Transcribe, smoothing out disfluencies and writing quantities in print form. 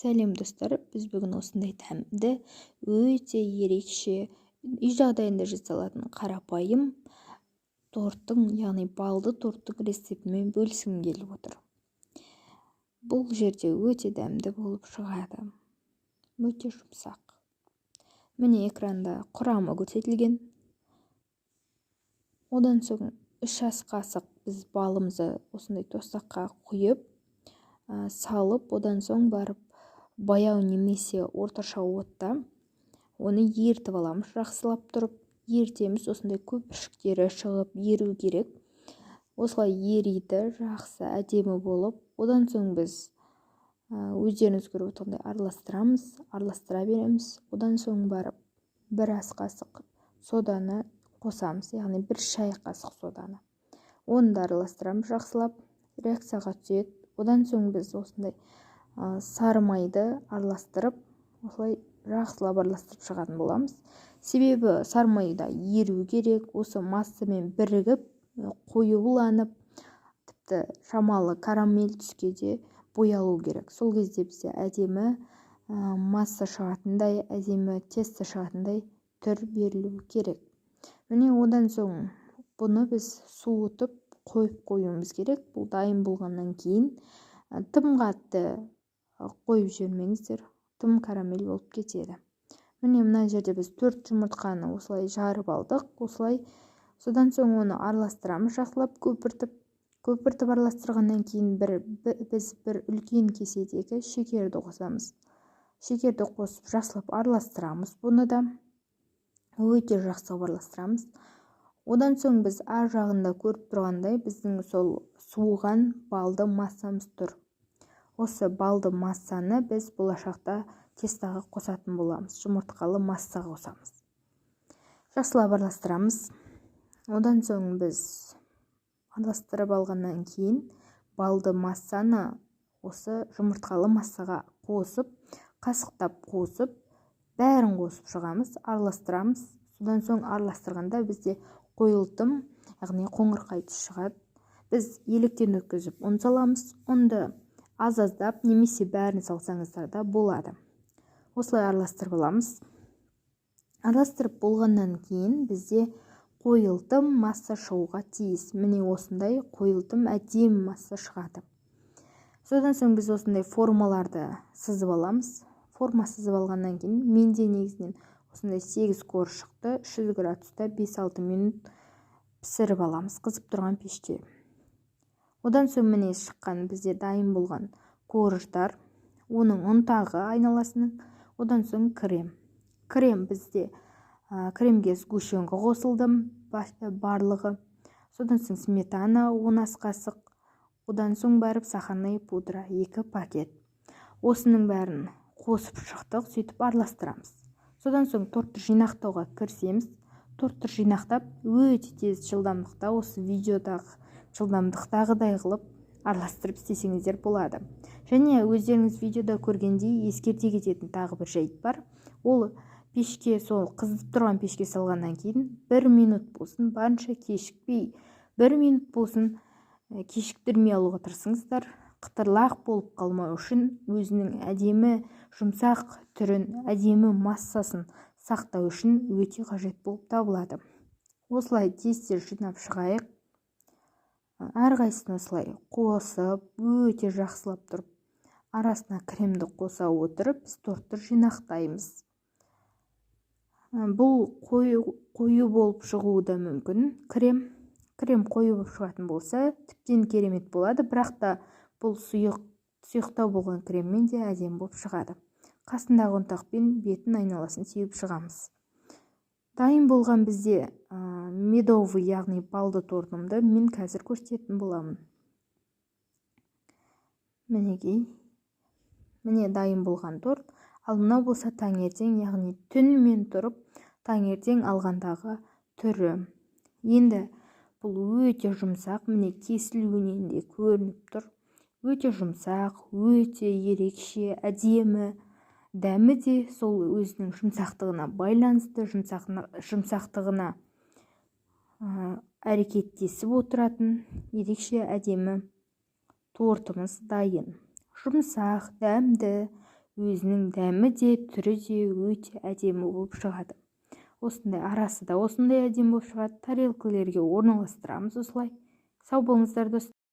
Сәлем достар, біз бүгін осындай тәмді, өте ерекше, үй жағдайында жасалатын қарапайым торттың, яғни балды торттың рецептімен бөліскім келіп отыр. Бұл жерде өте дәмді болып шығады. Өте жұмсақ. Міне экранда құрамы көрсетілген. Одан соң 3 ас қасық біз балымызды осындай тостаққа құйып, салып, одан соң барып баяу немесе орташа отта оны ертіп аламыз, жақсылап тұрып ертеміз. Осындай көпіршіктері шығып еру керек. Осылай ериді, жақсы әдемі болып. Одан соң біз өздеріңіз көріп отырғандай араластыра береміз. Одан соң барып 1 ас қасық соданы қосамыз, яғни 1 шай қасық соданы. Оны да араластырамыз жақсылап, реакцияға түседі. Одан соң біз осындай сары майды араластырып, осылай жақсылап араластырып шығатын боламыз. Себебі сары майда еру керек, осы массамен бірігіп, қоюланып, тіпті шамалы карамель түске де боялу керек. Сол кезде бізде әдемі масса шығатындай, әдемі тесто шығатындай түр берілу керек. Міне одан соң бұны біз суытып қойып қоюымыз керек. Бұл дайын болғаннан кейін тым қатты қойып жібермеңіздер, тым карамель болып кетеді. Міне мына жерде біз 4 жұмыртқаны осылай жарып алдық. Осылай содан соң оны араластырамыз, жақсылап көпіртіп араластырғаннан кейін біз бір үлкен кеседегі шекерді қосамыз. Шекерді қосып жақсылап араластырамыз. Бұны да өте жақсы араластырамыз. Одан соң біз ар жағында көріп тұрғандай біздің сол суыған балды массамыз тұр. Осы балды массаны біз болашақта тестоға қосатын боламыз. Жұмыртқалы массаға қосамыз. Жақсылап араластырамыз. Одан соң біз араластырып алғаннан кейін балды массаны осы жұмыртқалы массаға қосып, қасықтап қосып, бәрін қосып шығамыз, араластырамыз. Содан соң араластырғанда бізде қойылтым, яғни қоңырқай түс шығады. Біз електен өткізіп ұн саламыз. Ұнды аз-аздап немесе бәрін салсаңыздар да болады. Осылай араластырып аламыз. Араластырып болғаннан кейін бізде қойылтым масса шығуға тиіс. Міне осындай қойылтым әдемі масса шығады. Содан соң біз осындай формаларды сызып аламыз. Форма сызып алғаннан кейін менде негізінен осындай 8 корж шықты. 300 градуста 5-6 минут пісіріп аламыз қызып тұрған пеште. Одан соң міне шыққан бізде дайын болған корждар, оның ұнтағы айналасының, одан соң крем. Крем бізде кремге сгущенка қосылды барлығы. Содан соң сметана 10 ас қасық, одан соң барып сахарная пудра 2 пакет. Осының бәрін қосып шықтық, сөйтіп араластырамыз. Содан соң тортты жинақтауға кірісеміз. Тортты жинақтап, өте тез жылдамдықта, осы видеодағы жылдамдықтағыдай қылып араластырып істесеңіздер болады. Және өздеріңіз видеода көргендей ескерте кететін тағы бір жайт бар. Ол пешке, сол қызып тұрған пешке салғаннан кейін 1 минут болсын, барынша кешікпей, 1 минут болсын кешіктірмей алуға тырысыңыздар. Қытырлақ болып қалмау үшін өзінің әдемі жұмсақ түрін, әдемі массасын сақтау үшін өте қажет болып табылады. Осылай тез-тез жинап шығайық. Әрқайсысын осылай қосып, өте жақсылап тұрып, арасына кремді қоса отырып, біз тортты жинақтаймыз. Бұл қою болып шығуы да мүмкін. Крем қою болып шығатын болса, тіптен керемет болады, бірақ та бұл сұйықтау болған креммен де әдемі болып шығады. Қасындағы ұнтақпен бетін айналасын сеуіп шығамыз. Дайын болған бізде медовый, яғни балды тортымды мен қазір көрсететін боламын. Міне дайын болған торт. Ал мынау болса таңертең, яғни түнімен тұрып, таңертең алғандағы түрі. Енді бұл өте жұмсақ, міне кесілуінен де көрініп тұр. Өте жұмсақ, өте ерекше, әдемі. Дәмі де сол өзінің жұмсақтығына байланысты, жұмсақтығына әрекеттесіп отыратын ерекше әдемі тортымыз дайын. Жұмсақ, дәмді, өзінің дәмі де түрі де өте әдемі болып шығады. Осындай арасы да осындай әдемі болып шығады. Тарелкалерге орналастырамыз осылай. Сау болыңыздар достар.